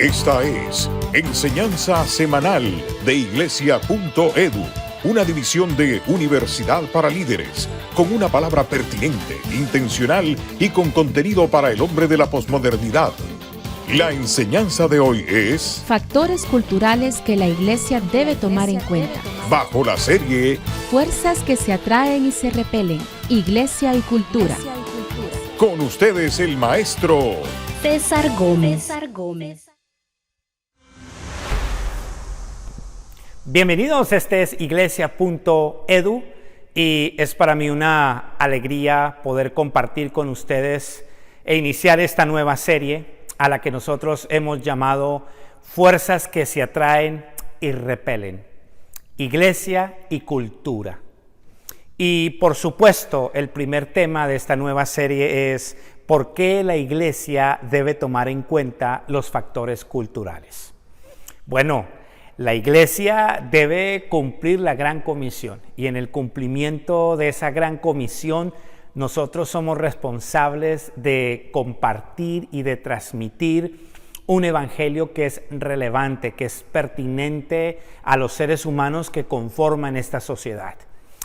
Esta es Enseñanza Semanal de Iglesia.edu, una división de Universidad para Líderes, con una palabra pertinente, intencional y con contenido para el hombre de la posmodernidad. La enseñanza de hoy es factores culturales que la Iglesia debe tomar en cuenta. Bajo la serie Fuerzas que se atraen y se repelen, Iglesia y cultura. Con ustedes el maestro César Gómez. Bienvenidos, este es Iglesia.edu y es para mí una alegría poder compartir con ustedes e iniciar esta nueva serie a la que nosotros hemos llamado Fuerzas que se atraen y repelen, Iglesia y cultura. Y por supuesto, el primer tema de esta nueva serie es ¿por qué la Iglesia debe tomar en cuenta los factores culturales? Bueno, la Iglesia debe cumplir la gran comisión y en el cumplimiento de esa gran comisión nosotros somos responsables de compartir y de transmitir un evangelio que es relevante, que es pertinente a los seres humanos que conforman esta sociedad.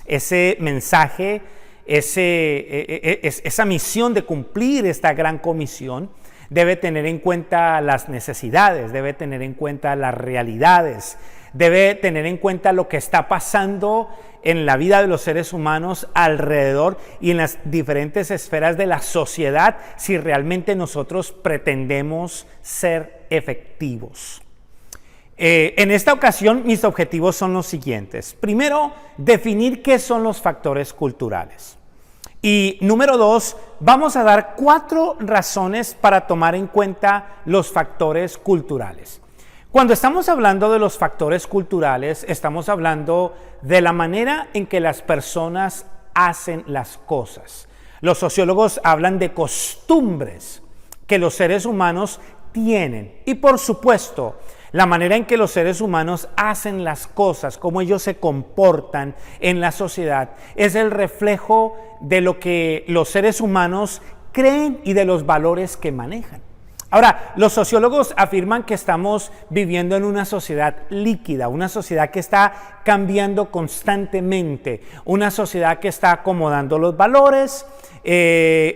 Ese mensaje, esa misión de cumplir esta gran comisión debe tener en cuenta las necesidades, debe tener en cuenta las realidades, debe tener en cuenta lo que está pasando en la vida de los seres humanos alrededor y en las diferentes esferas de la sociedad si realmente nosotros pretendemos ser efectivos. En esta ocasión mis objetivos son los siguientes. Primero, definir qué son los factores culturales. Y número 2, vamos a dar 4 razones para tomar en cuenta los factores culturales. Cuando estamos hablando de los factores culturales, estamos hablando de la manera en que las personas hacen las cosas. Los sociólogos hablan de costumbres que los seres humanos tienen. Y por supuesto, la manera en que los seres humanos hacen las cosas, cómo ellos se comportan en la sociedad, es el reflejo de lo que los seres humanos creen y de los valores que manejan. Ahora, los sociólogos afirman que estamos viviendo en una sociedad líquida, una sociedad que está cambiando constantemente, una sociedad que está acomodando los valores,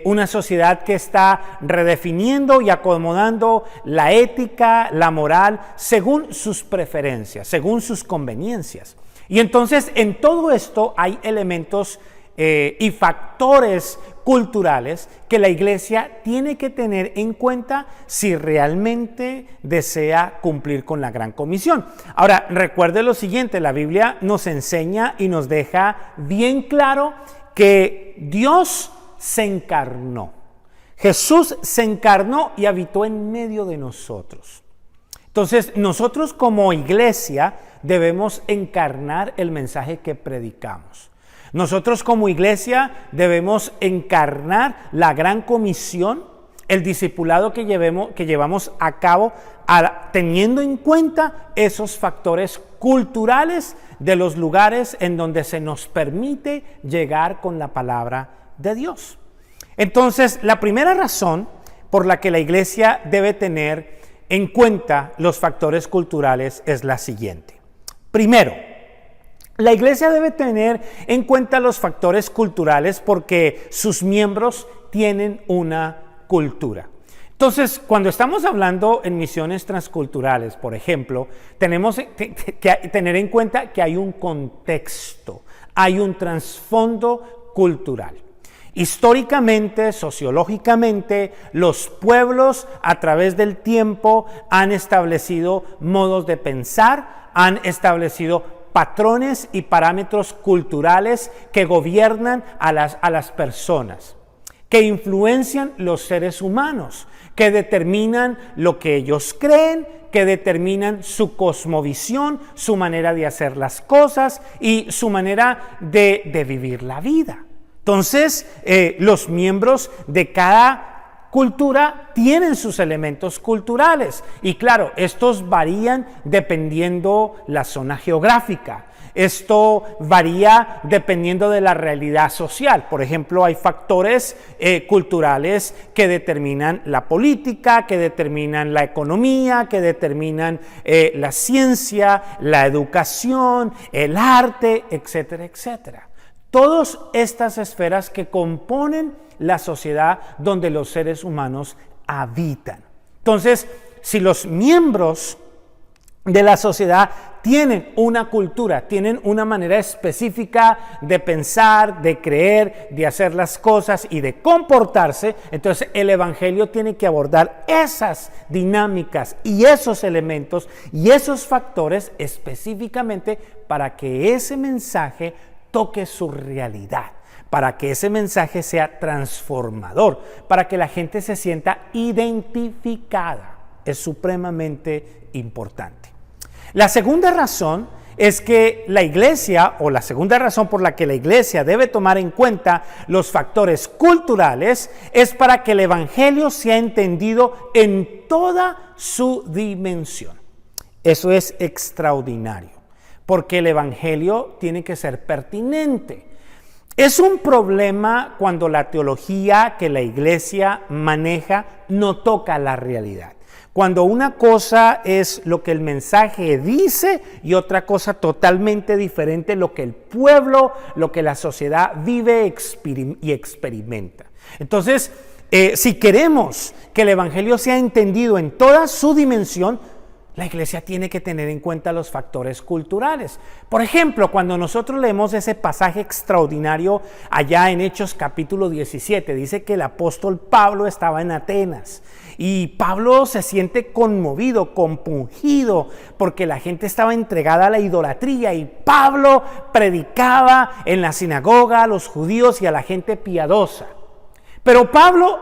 una sociedad que está redefiniendo y acomodando la ética, la moral, según sus preferencias, según sus conveniencias. Y entonces, en todo esto hay elementos y factores culturales que la Iglesia tiene que tener en cuenta si realmente desea cumplir con la gran comisión. Ahora, recuerde lo siguiente, la Biblia nos enseña y nos deja bien claro que Dios se encarnó. Jesús se encarnó y habitó en medio de nosotros. Entonces, nosotros como Iglesia debemos encarnar el mensaje que predicamos. Nosotros como Iglesia debemos encarnar la gran comisión, el discipulado que llevamos a cabo, teniendo en cuenta esos factores culturales de los lugares en donde se nos permite llegar con la palabra de Dios. Entonces, la primera razón por la que la Iglesia debe tener en cuenta los factores culturales es la siguiente. Primero, la Iglesia debe tener en cuenta los factores culturales porque sus miembros tienen una cultura. Entonces, cuando estamos hablando en misiones transculturales, por ejemplo, tenemos que tener en cuenta que hay un contexto, hay un trasfondo cultural. Históricamente, sociológicamente, los pueblos a través del tiempo han establecido modos de pensar, han establecido patrones y parámetros culturales que gobiernan a las personas, que influencian los seres humanos, que determinan lo que ellos creen, que determinan su cosmovisión, su manera de hacer las cosas y su manera de vivir la vida. Entonces, los miembros de cada cultura tienen sus elementos culturales y claro, estos varían dependiendo la zona geográfica. Esto varía dependiendo de la realidad social. Por ejemplo, hay factores culturales que determinan la política, que determinan la economía, que determinan la ciencia, la educación, el arte, etcétera, etcétera. Todas estas esferas que componen la sociedad donde los seres humanos habitan. Entonces, si los miembros de la sociedad tienen una cultura, tienen una manera específica de pensar, de creer, de hacer las cosas y de comportarse, entonces el evangelio tiene que abordar esas dinámicas y esos elementos y esos factores específicamente para que ese mensaje toque su realidad, para que ese mensaje sea transformador, para que la gente se sienta identificada. Es supremamente importante. La segunda razón es que la iglesia, o la segunda razón por la que la iglesia debe tomar en cuenta los factores culturales, es para que el evangelio sea entendido en toda su dimensión. Eso es extraordinario, porque el evangelio tiene que ser pertinente. Es un problema cuando la teología que la iglesia maneja no toca la realidad. Cuando una cosa es lo que el mensaje dice y otra cosa totalmente diferente lo que el pueblo, lo que la sociedad vive y experimenta. Entonces, si queremos que el evangelio sea entendido en toda su dimensión, la iglesia tiene que tener en cuenta los factores culturales. Por ejemplo, cuando nosotros leemos ese pasaje extraordinario allá en Hechos capítulo 17, dice que el apóstol Pablo estaba en Atenas y Pablo se siente conmovido, compungido, porque la gente estaba entregada a la idolatría y Pablo predicaba en la sinagoga a los judíos y a la gente piadosa. Pero Pablo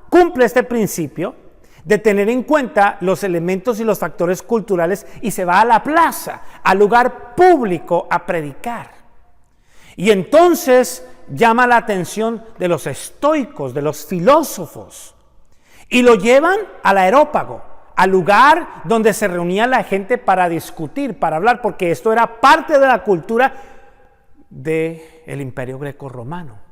cumple este principio de tener en cuenta los elementos y los factores culturales y se va a la plaza, al lugar público a predicar. Y entonces llama la atención de los estoicos, de los filósofos, y lo llevan al Areópago, al lugar donde se reunía la gente para discutir, para hablar, porque esto era parte de la cultura del Imperio Greco-Romano.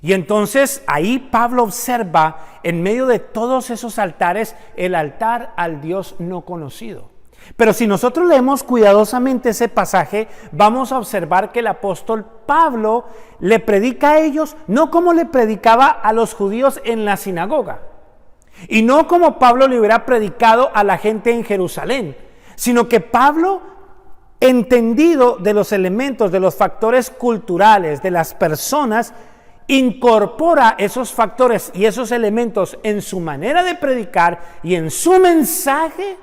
Y entonces ahí Pablo observa en medio de todos esos altares el altar al Dios no conocido. Pero si nosotros leemos cuidadosamente ese pasaje, vamos a observar que el apóstol Pablo le predica a ellos no como le predicaba a los judíos en la sinagoga, y no como Pablo le hubiera predicado a la gente en Jerusalén, sino que Pablo, entendido de los elementos, de los factores culturales, de las personas, incorpora esos factores y esos elementos en su manera de predicar y en su mensaje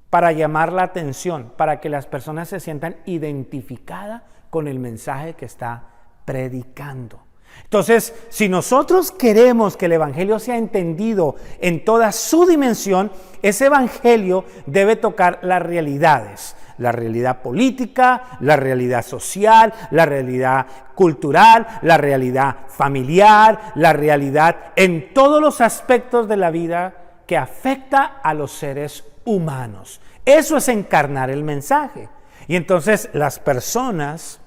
para llamar la atención, para que las personas se sientan identificadas con el mensaje que está predicando. Entonces, si nosotros queremos que el evangelio sea entendido en toda su dimensión, ese evangelio debe tocar las realidades. La realidad política, la realidad social, la realidad cultural, la realidad familiar, la realidad en todos los aspectos de la vida que afecta a los seres humanos. Eso es encarnar el mensaje. Y entonces las personas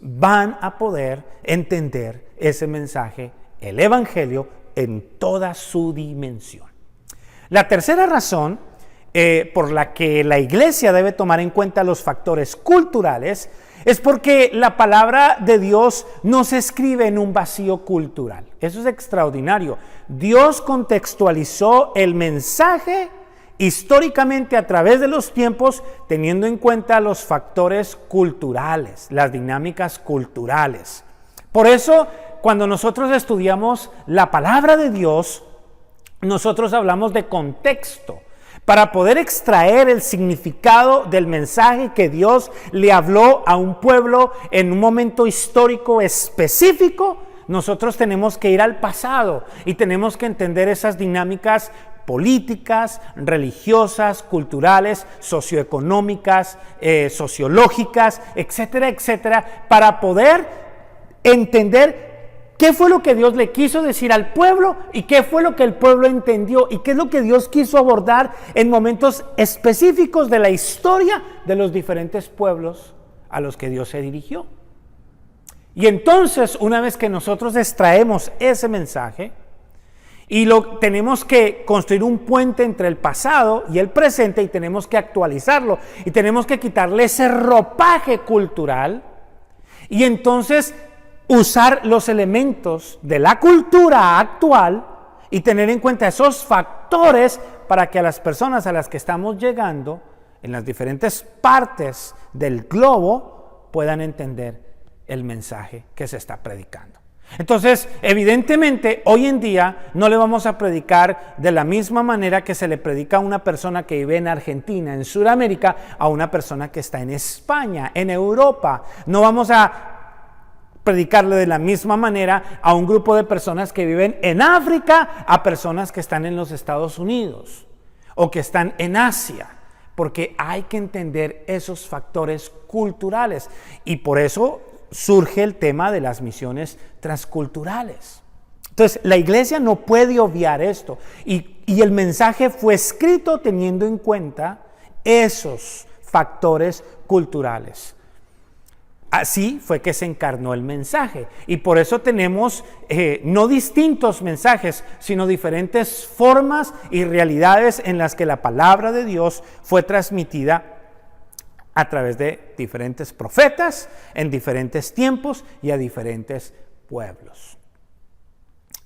van a poder entender ese mensaje, el evangelio, en toda su dimensión. La tercera razón por la que la iglesia debe tomar en cuenta los factores culturales es porque la palabra de Dios no se escribe en un vacío cultural. Eso es extraordinario. Dios contextualizó el mensaje históricamente a través de los tiempos, teniendo en cuenta los factores culturales, las dinámicas culturales. Por eso, cuando nosotros estudiamos la palabra de Dios, nosotros hablamos de contexto, para poder extraer el significado del mensaje que Dios le habló a un pueblo en un momento histórico específico. Nosotros tenemos que ir al pasado y tenemos que entender esas dinámicas políticas, religiosas, culturales, socioeconómicas, sociológicas, etcétera, etcétera, para poder entender qué fue lo que Dios le quiso decir al pueblo y qué fue lo que el pueblo entendió y qué es lo que Dios quiso abordar en momentos específicos de la historia de los diferentes pueblos a los que Dios se dirigió. Y entonces, una vez que nosotros extraemos ese mensaje y tenemos que construir un puente entre el pasado y el presente, y tenemos que actualizarlo y tenemos que quitarle ese ropaje cultural y entonces usar los elementos de la cultura actual y tener en cuenta esos factores para que a las personas a las que estamos llegando en las diferentes partes del globo puedan entender el mensaje que se está predicando. Entonces, evidentemente, hoy en día no le vamos a predicar de la misma manera que se le predica a una persona que vive en Argentina, en Sudamérica, a una persona que está en España, en Europa. No vamos a predicarle de la misma manera a un grupo de personas que viven en África, a personas que están en los Estados Unidos o que están en Asia, porque hay que entender esos factores culturales, y por eso surge el tema de las misiones transculturales. Entonces, la iglesia no puede obviar esto, y el mensaje fue escrito teniendo en cuenta esos factores culturales. Así fue que se encarnó el mensaje, y por eso tenemos no distintos mensajes, sino diferentes formas y realidades en las que la palabra de Dios fue transmitida a través de diferentes profetas, en diferentes tiempos y a diferentes pueblos.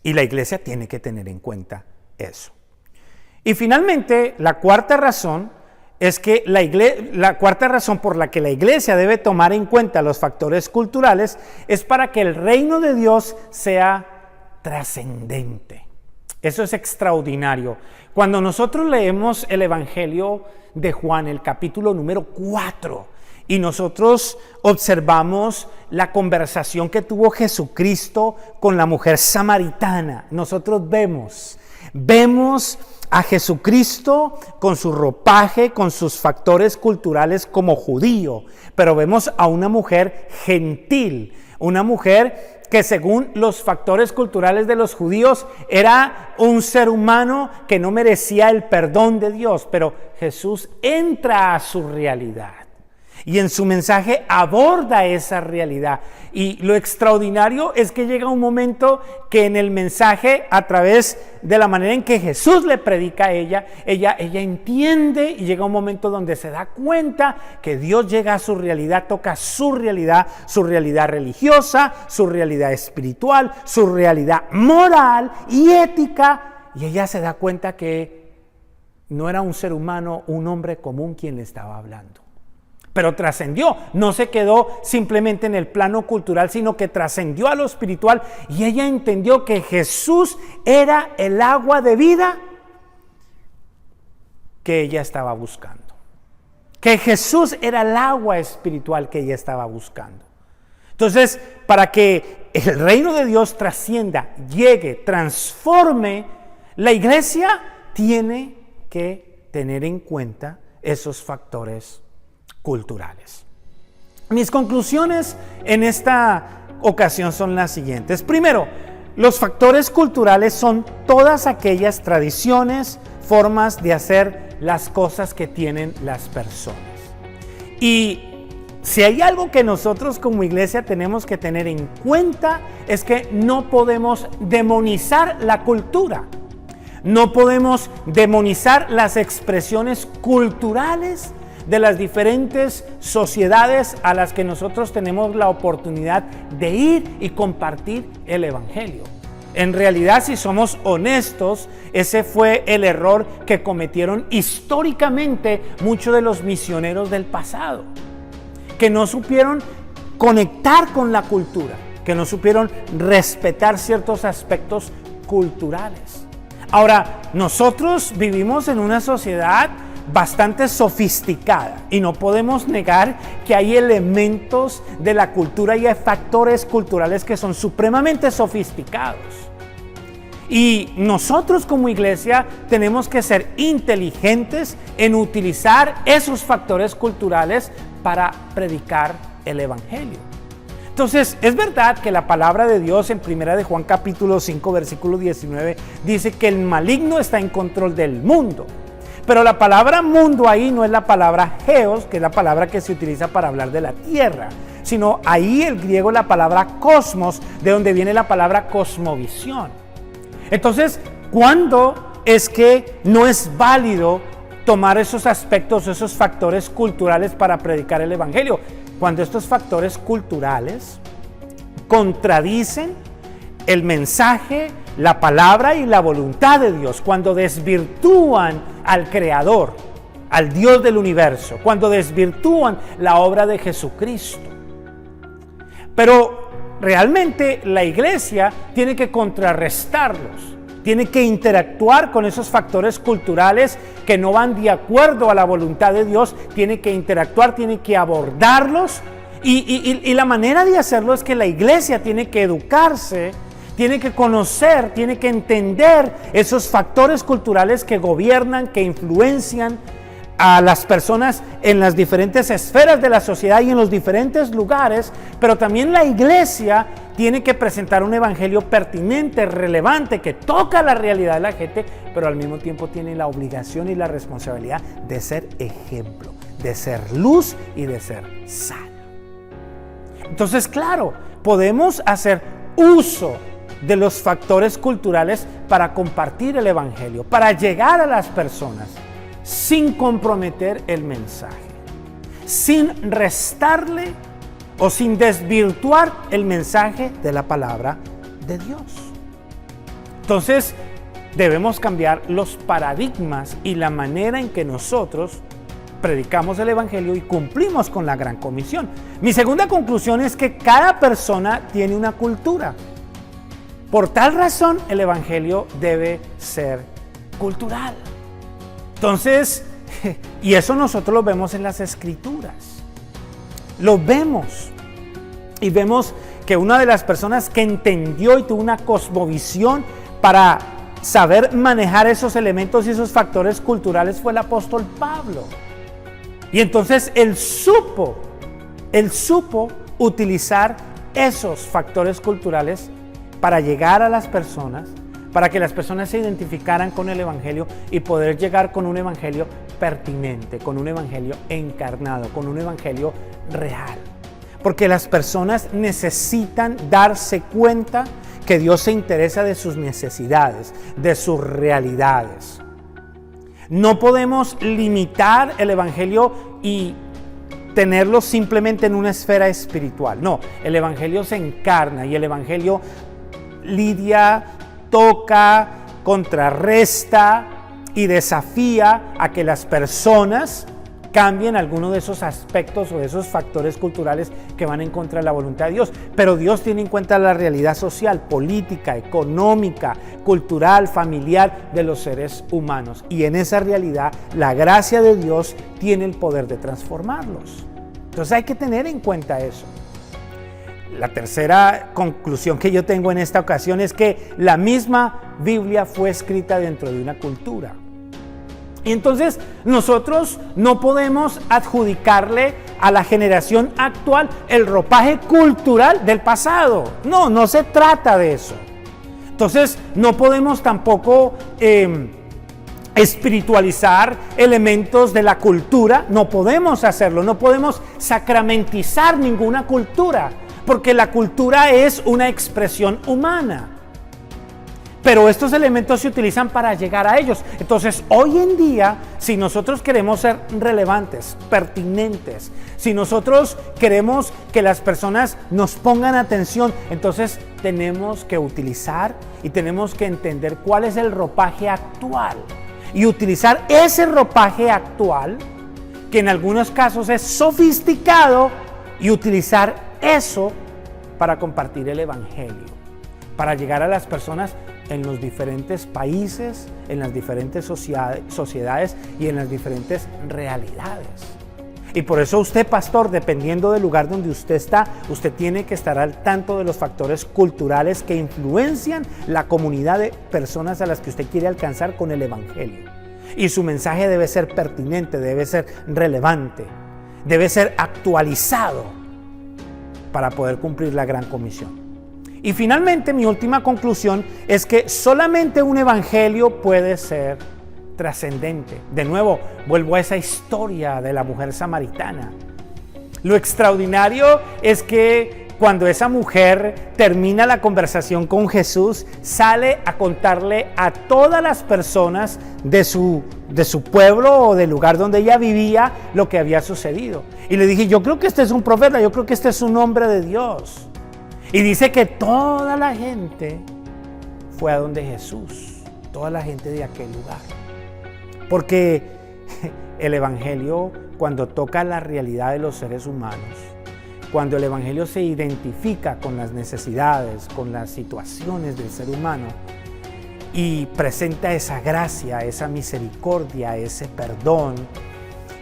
Y la iglesia tiene que tener en cuenta eso. Y finalmente, la cuarta razón es que la cuarta razón por la que la iglesia debe tomar en cuenta los factores culturales es para que el reino de Dios sea trascendente. Eso es extraordinario. Cuando nosotros leemos el Evangelio de Juan, el capítulo número 4, y nosotros observamos la conversación que tuvo Jesucristo con la mujer samaritana, nosotros vemos a Jesucristo con su ropaje, con sus factores culturales como judío, pero vemos a una mujer gentil, una mujer que según los factores culturales de los judíos era un ser humano que no merecía el perdón de Dios, pero Jesús entra a su realidad y en su mensaje aborda esa realidad. Y lo extraordinario es que llega un momento que en el mensaje, a través de la manera en que Jesús le predica a ella entiende, y llega un momento donde se da cuenta que Dios llega a su realidad, toca su realidad religiosa, su realidad espiritual, su realidad moral y ética, y ella se da cuenta que no era un ser humano, un hombre común quien le estaba hablando. Pero trascendió, no se quedó simplemente en el plano cultural, sino que trascendió a lo espiritual, y ella entendió que Jesús era el agua de vida que ella estaba buscando. Que Jesús era el agua espiritual que ella estaba buscando. Entonces, para que el reino de Dios trascienda, llegue, transforme, la iglesia tiene que tener en cuenta esos factores culturales. Mis conclusiones en esta ocasión son las siguientes. Primero, los factores culturales son todas aquellas tradiciones, formas de hacer las cosas que tienen las personas. Y si hay algo que nosotros como iglesia tenemos que tener en cuenta, es que no podemos demonizar la cultura. No podemos demonizar las expresiones culturales de las diferentes sociedades a las que nosotros tenemos la oportunidad de ir y compartir el Evangelio. En realidad, si somos honestos, ese fue el error que cometieron históricamente muchos de los misioneros del pasado, que no supieron conectar con la cultura, que no supieron respetar ciertos aspectos culturales. Ahora, nosotros vivimos en una sociedad bastante sofisticada y no podemos negar que hay elementos de la cultura y hay factores culturales que son supremamente sofisticados. Y nosotros como iglesia tenemos que ser inteligentes en utilizar esos factores culturales para predicar el Evangelio. Entonces, es verdad que la palabra de Dios en 1 de Juan capítulo 5 versículo 19 dice que el maligno está en control del mundo. Pero la palabra mundo ahí no es la palabra geos, que es la palabra que se utiliza para hablar de la tierra, sino ahí el griego es la palabra cosmos, de donde viene la palabra cosmovisión. Entonces, ¿cuándo es que no es válido tomar esos aspectos, esos factores culturales para predicar el evangelio? Cuando estos factores culturales contradicen el mensaje, la palabra y la voluntad de Dios, cuando desvirtúan al Creador, al Dios del universo, cuando desvirtúan la obra de Jesucristo. Pero realmente la iglesia tiene que contrarrestarlos, tiene que interactuar con esos factores culturales que no van de acuerdo a la voluntad de Dios, tiene que interactuar, tiene que abordarlos y la manera de hacerlo es que la iglesia tiene que educarse, tiene que conocer, tiene que entender esos factores culturales que gobiernan, que influencian a las personas en las diferentes esferas de la sociedad y en los diferentes lugares, pero también la iglesia tiene que presentar un evangelio pertinente, relevante, que toca la realidad de la gente, pero al mismo tiempo tiene la obligación y la responsabilidad de ser ejemplo, de ser luz y de ser sal. Entonces, claro, podemos hacer uso de los factores culturales para compartir el evangelio, para llegar a las personas, sin comprometer el mensaje, sin restarle o sin desvirtuar el mensaje de la palabra de Dios. Entonces, debemos cambiar los paradigmas y la manera en que nosotros predicamos el evangelio y cumplimos con la gran comisión. Mi segunda conclusión es que cada persona tiene una cultura. Por tal razón, el evangelio debe ser cultural. Entonces, y eso nosotros lo vemos en las escrituras. Lo vemos. Y vemos que una de las personas que entendió y tuvo una cosmovisión para saber manejar esos elementos y esos factores culturales fue el apóstol Pablo. Y entonces él supo utilizar esos factores culturales para llegar a las personas, para que las personas se identificaran con el evangelio y poder llegar con un evangelio pertinente, con un evangelio encarnado, con un evangelio real. Porque las personas necesitan darse cuenta que Dios se interesa de sus necesidades, de sus realidades. No podemos limitar el evangelio y tenerlo simplemente en una esfera espiritual. No, el evangelio se encarna y el evangelio lidia, toca, contrarresta y desafía a que las personas cambien alguno de esos aspectos o de esos factores culturales que van en contra de la voluntad de Dios. Pero Dios tiene en cuenta la realidad social, política, económica, cultural, familiar de los seres humanos. Y en esa realidad, la gracia de Dios tiene el poder de transformarlos. Entonces hay que tener en cuenta eso. La tercera conclusión que yo tengo en esta ocasión es que la misma Biblia fue escrita dentro de una cultura. Y entonces nosotros no podemos adjudicarle a la generación actual el ropaje cultural del pasado. No, no se trata de eso. Entonces no podemos tampoco espiritualizar elementos de la cultura. No podemos hacerlo, no podemos sacramentizar ninguna cultura, porque la cultura es una expresión humana. Pero estos elementos se utilizan para llegar a ellos. Entonces, hoy en día, si nosotros queremos ser relevantes, pertinentes, si nosotros queremos que las personas nos pongan atención, entonces tenemos que utilizar y tenemos que entender cuál es el ropaje actual. Y utilizar ese ropaje actual, que en algunos casos es sofisticado, y utilizar eso para compartir el evangelio, para llegar a las personas en los diferentes países, en las diferentes sociedades y en las diferentes realidades. Y por eso usted, pastor, dependiendo del lugar donde usted está, usted tiene que estar al tanto de los factores culturales que influencian la comunidad de personas a las que usted quiere alcanzar con el evangelio. Y su mensaje debe ser pertinente, debe ser relevante, debe ser actualizado para poder cumplir la gran comisión. Y finalmente, mi última conclusión es que solamente un evangelio puede ser trascendente. De nuevo, vuelvo a esa historia de la mujer samaritana. Lo extraordinario es que cuando esa mujer termina la conversación con Jesús, sale a contarle a todas las personas de su pueblo o del lugar donde ella vivía lo que había sucedido. Y le dije, yo creo que este es un profeta, yo creo que este es un hombre de Dios. Y dice que toda la gente fue a donde Jesús, toda la gente de aquel lugar. Porque el Evangelio, cuando toca la realidad de los seres humanos, cuando el Evangelio se identifica con las necesidades, con las situaciones del ser humano y presenta esa gracia, esa misericordia, ese perdón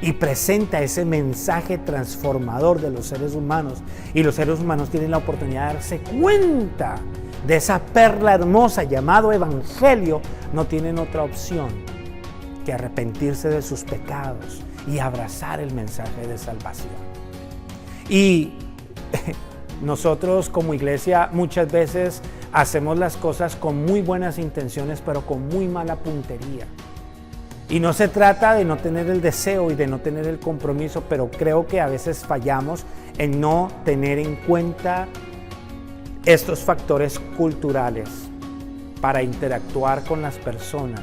y presenta ese mensaje transformador de los seres humanos, y los seres humanos tienen la oportunidad de darse cuenta de esa perla hermosa llamado Evangelio, no tienen otra opción que arrepentirse de sus pecados y abrazar el mensaje de salvación. Y nosotros como iglesia muchas veces hacemos las cosas con muy buenas intenciones, pero con muy mala puntería. Y no se trata de no tener el deseo y de no tener el compromiso, pero creo que a veces fallamos en no tener en cuenta estos factores culturales para interactuar con las personas,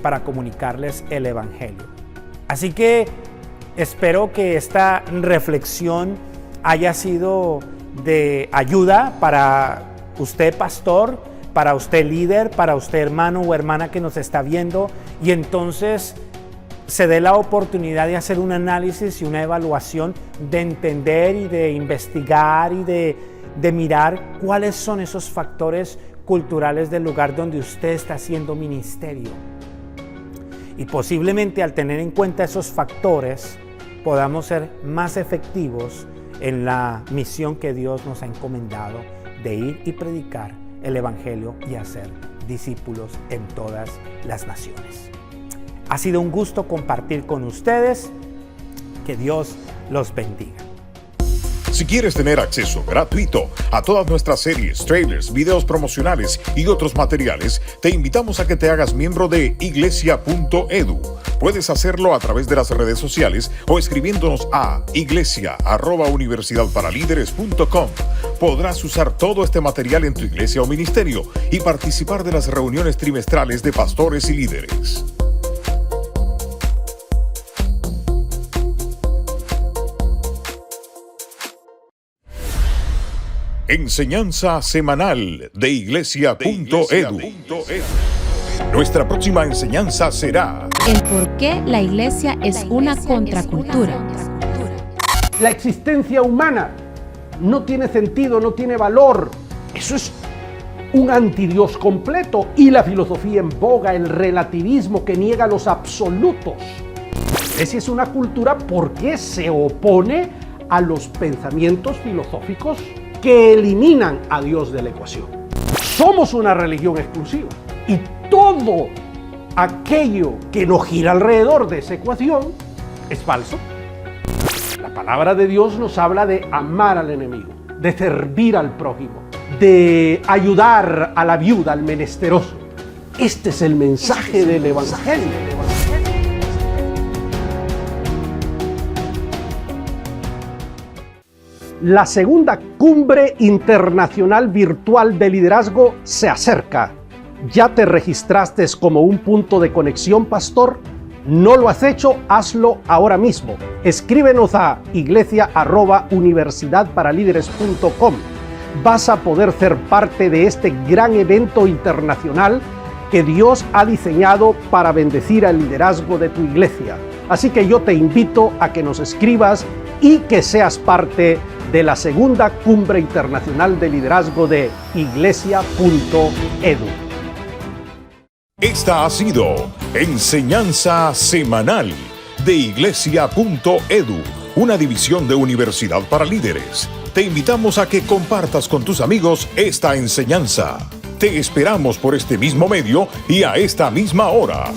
para comunicarles el Evangelio. Así que espero que esta reflexión haya sido de ayuda para usted, pastor, para usted, líder, para usted, hermano o hermana que nos está viendo, y entonces se dé la oportunidad de hacer un análisis y una evaluación, de entender y de investigar y de mirar cuáles son esos factores culturales del lugar donde usted está haciendo ministerio. Y posiblemente al tener en cuenta esos factores podamos ser más efectivos en la misión que Dios nos ha encomendado de ir y predicar el Evangelio y hacer discípulos en todas las naciones. Ha sido un gusto compartir con ustedes. Que Dios los bendiga. Si quieres tener acceso gratuito a todas nuestras series, trailers, videos promocionales y otros materiales, te invitamos a que te hagas miembro de iglesia.edu. Puedes hacerlo a través de las redes sociales o escribiéndonos a iglesia@universidadparalíderes.com. Podrás usar todo este material en tu iglesia o ministerio y participar de las reuniones trimestrales de pastores y líderes. Enseñanza semanal de iglesia.edu. Nuestra próxima enseñanza será El por qué la iglesia es una contracultura. La existencia humana no tiene sentido, no tiene valor. Eso es un antidios completo. Y la filosofía en boga, el relativismo que niega los absolutos. Esa es una cultura porque se opone a los pensamientos filosóficos que eliminan a Dios de la ecuación. Somos una religión exclusiva y todo aquello que no gira alrededor de esa ecuación es falso. La palabra de Dios nos habla de amar al enemigo, de servir al prójimo, de ayudar a la viuda, al menesteroso. Este es el mensaje del Evangelio. La segunda cumbre internacional virtual de liderazgo se acerca. ¿Ya te registraste como un punto de conexión, pastor? ¿No lo has hecho? Hazlo ahora mismo. Escríbenos a iglesia@universidadparalíderes.com. Vas a poder ser parte de este gran evento internacional que Dios ha diseñado para bendecir al liderazgo de tu iglesia. Así que yo te invito a que nos escribas y que seas parte de la segunda cumbre internacional de liderazgo de iglesia.edu. Esta ha sido Enseñanza Semanal de iglesia.edu, una división de Universidad para Líderes. Te invitamos a que compartas con tus amigos esta enseñanza. Te esperamos por este mismo medio y a esta misma hora.